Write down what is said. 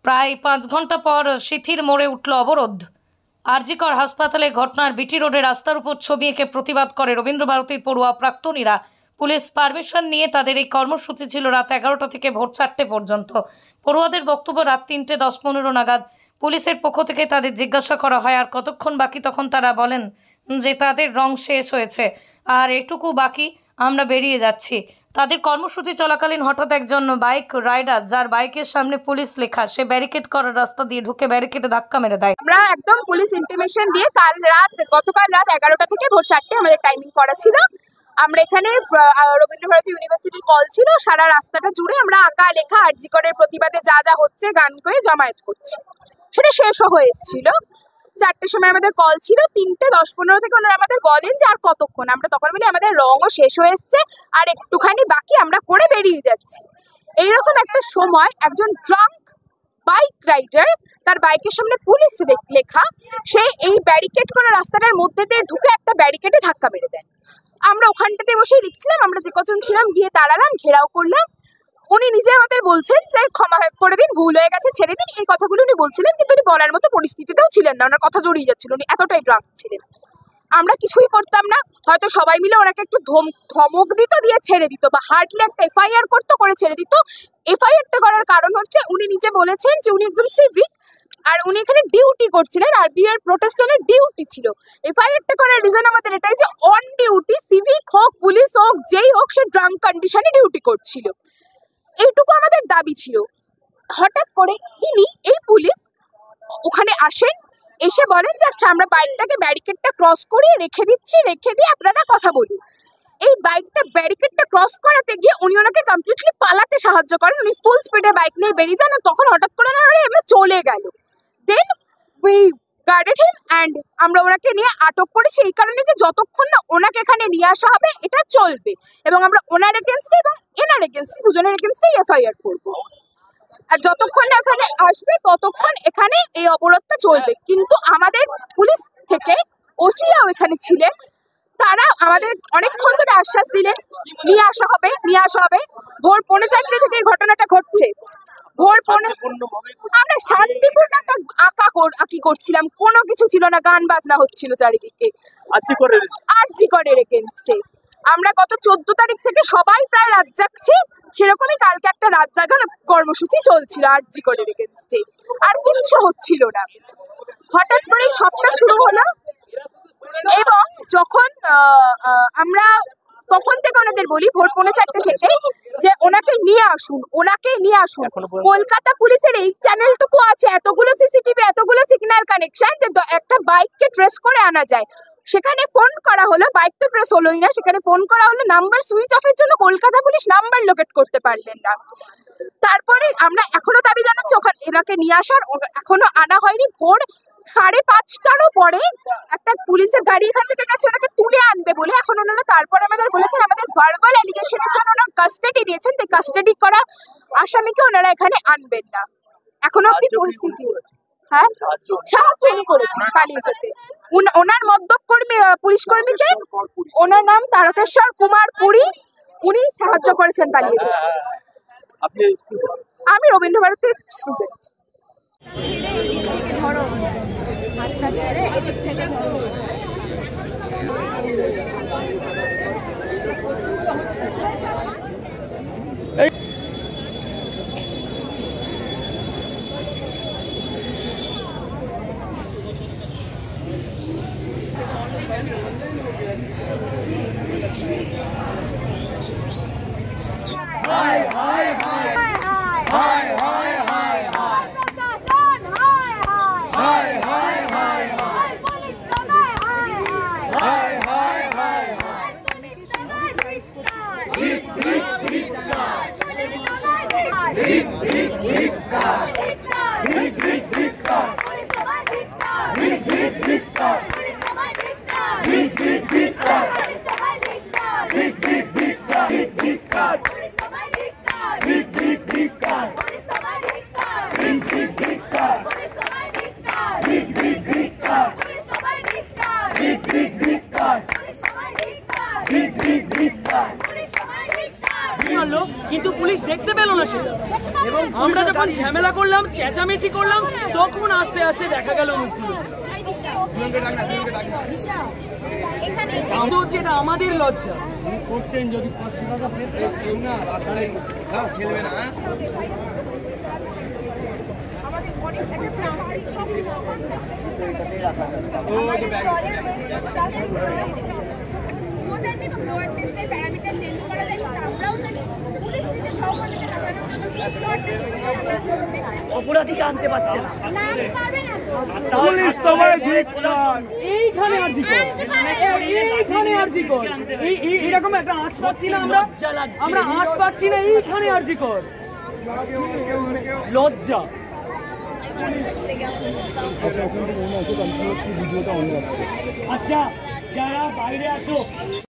প্রায় 5 ঘন্টা পর শিথির মোড়ে উঠল অবরোধ। আরজি কর হাসপাতালে ঘটনার বিটি রোডে রাস্তার উপর ছবি এঁকে প্রতিবাদ করে রবীন্দ্রভারতীর পড়ুয়া প্রাক্তনীরা। পুলিশ পারমিশন নিয়ে তাদের এই কর্মসূচি ছিল রাত 11টা থেকে ভোর 4টে পর্যন্ত। পড়ুয়াদের বক্তব্য রাত 3টে 10-15 নাগাদ পুলিশের পক্ষ থেকে তাদের জিজ্ঞাসা করা হয় আর কতক্ষণ বাকি, তখন তারা বলেন যে তাদের রং শেষ হয়েছে আর এটুকু বাকি, আমরা বেরিয়ে যাচ্ছি। তাদের কর্মসূচি চলাকালীন হঠাৎ একজন বাইক রাইডার, যার বাইকের সামনে পুলিশ লেখা, সে ব্যারিকেড করা রাস্তা দিয়ে ঢুকে ব্যারিকেডে ধাক্কা মেরে দেয়। আমরা একদম পুলিশ ইন্টিমেশন দিয়ে গতকাল রাত 11টা থেকে ভোর 4টে আমাদের টাইমিং করা ছিল। আমরা এখানে রবীন্দ্রভারতী ইউনিভার্সিটির কল ছিল, সারা রাস্তাটা জুড়ে আমরা আঁকা লেখা আরজি করের প্রতিবাদে যা যা হচ্ছে গান করে জমায়েত করছি। সেটা শেষও হয়ে এসেছিল। 4টের সময় আমাদের কল ছিল, 3টে 10-15 থেকে ওনারা আমাদের বলেন যে আর কতক্ষণ। আমরা তখন বলি আমাদের রঙও শেষ হয়ে এসছে, আর একটুখানি বাকি, আমরা করে বেরিয়ে যাচ্ছি। এইরকম একটা সময় একজন ড্রাঙ্ক বাইক রাইডার, তার বাইকের সামনে পুলিশ লেখা, সে এই ব্যারিকেড করা রাস্তাটার মধ্যে দিয়ে ঢুকে একটা ব্যারিকেডে ধাক্কা মেরে দেন। আমরা ওখানটাতে বসেই লিখছিলাম, আমরা যে কজন ছিলাম গিয়ে দাঁড়ালাম, ঘেরাও করলাম। উনি নিজে আমাদের বলছেন যে ক্ষমা করে দিন, ভুল হয়ে গেছে, ছেড়ে দিন, এই কথাগুলো উনি বলছিলেন, কিন্তু উনি বলার মতো পরিস্থিতিতেও ছিলেন না, ওনার কথা জড়িয়ে যাচ্ছিল, উনি এতটাই ড্রাঙ্ক ছিলেন। আমরা কিছুই করতাম না, হয়তো সবাই মিলে ওনাকে একটু ধমক দিত, দিয়ে ছেড়ে দিত, বা হার্ডলি একটা এফআইআর করতো, করে ছেড়ে দিত। এফআইআরটা করার কারণ হচ্ছে উনি নিজে বলেছেন যে উনি একজন সিভিক, আর উনি এখানে ডিউটি করছিলেন, আর বিয়ের প্রোটেস্টনের ডিউটি ছিল। এফআইআরটা করার রিজন আমাদের এটাই যে অন ডিউটি সিভিক হোক, পুলিশ হোক, যেই হোক, সে ড্রাঙ্ক কন্ডিশনে ডিউটি করছিল, এইটুকু আমাদের দাবি ছিল। হঠাৎ করে এই পুলিশ ওখানে আসেন, এসে বলেন যে আচ্ছা আমরা বাইকটাকে ব্যারিকেডটা ক্রস করিয়ে রেখে দিচ্ছি, রেখে দিয়ে আপনারা কথা বলুন। এই বাইকটা ব্যারিকেডটা ক্রস করাতে গিয়ে উনি ওনাকে কমপ্লিটলি পালাতে সাহায্য করেন। উনি ফুল স্পিডে বাইক নিয়ে বেরিয়ে যান, তখন হঠাৎ করে আমরা চলে গেল। Then we guarded him and আমরা ওনাকে নিয়ে আটক করেছি এই কারণে যে যতক্ষণ না ওনাকে এখানে নিয়ে আসা হবে এটা চলবে, এবং আমরা ওনার এগেনস্টে এবং এনার এগেনস্টে, দুজনের এগেনস্টে এফআইআর করবো। আর যতক্ষণ না এখানে আসবে ততক্ষণ এখানে এই অবরোধটা চলবে। কিন্তু আমাদের পুলিশ থেকে ওসিরাও এখানে ছিলেন, তারা আমাদের অনেকক্ষণ ধরে আশ্বাস দিলেন নিয়ে আসা হবে, নিয়ে আসা হবে। ভোর 4:45 থেকে এই ঘটনাটা ঘটছে। আমরা শান্তিপূর্ণ একটা আঁকি করছিলাম, কোনো কিছু ছিল না, গান বাজনা হচ্ছিল চারিদিকে আরজি করের এগেনস্টে। আমরা গত 14 তারিখ থেকে সবাই প্রায় রাত জাগছি, সেরকমই কালকে একটা রাত জাগার কর্মসূচি চলছিল আরজি করের এগেনস্টে, আর কিচ্ছু হচ্ছিল না। হঠাৎ করে সবটা শুরু হলো, এবং যখন আমরা তখন থেকে ওনাদের বলি ভোর 4:45 থেকে যে ওনাকে নিয়ে আসুন, ওনাকে নিয়ে আসুন। কলকাতা পুলিশের এই চ্যানেলটুকু আছে, এতগুলো সিসিটিভি, এতগুলো সিগন্যাল কানেকশন, যে একটা বাইককে ট্রেস করে আনা যায়। সেখানে ফোন করা হলো, বাইক তো ট্রেস হলোই না, সেখানে ফোন করা হলো, নাম্বার সুইচ অফের জন্য কলকাতা পুলিশ নাম্বার লোকেট করতে পারলেন না। তারপরে আমরা এখনো দাবি জানাচ্ছি ওখানে এনাকে নিয়ে আসার, এখনো আনা হয়নি। ভোর 5:30টারও পরে একটা পুলিশের গাড়ি এখান থেকে গেছে ওনাকে তুলে আনবে বলে, এখন ওনারা তারপরে আমাদের বলেছেন আমাদের ভার্বাল অ্যালিগেশনের জন্য ওনারা কাস্টাডি নিয়েছেন, তাই কাস্টাডি করা আসামিকে ওনারা এখানে আনবেন না। এখনো অব্দি পরিস্থিতি সাহায্য উনি করেছেন পালিয়ে যেতে। ওনার মদ্যপ কর্মী, পুলিশ কর্মীকে, ওনার নাম তারকেশ্বর কুমার পুরী, উনি সাহায্য করেছেন পালিয়ে যেতে। আমি রবীন্দ্রভারতীর স্টুডেন্ট। কিন্তু পুলিশ দেখতে পেল না সেটা, এবং আমরা যখন ঝামেলা করলাম, চেঁচামেচি করলাম, তখন আস্তে আস্তে দেখা গেল হচ্ছে এটা আমাদের লজ্জা। করতেন যদি 500 টাকা পেতেন না খেলবে না। অপরাধীকে আনতে পারছে না, এইখানে আরজি কর, এইরকম একটা আঁচ পাচ্ছি না আমরা আঁচ পাচ্ছি না, এইখানে আরজি কর, লজ্জা। আচ্ছা যারা বাইরে আছো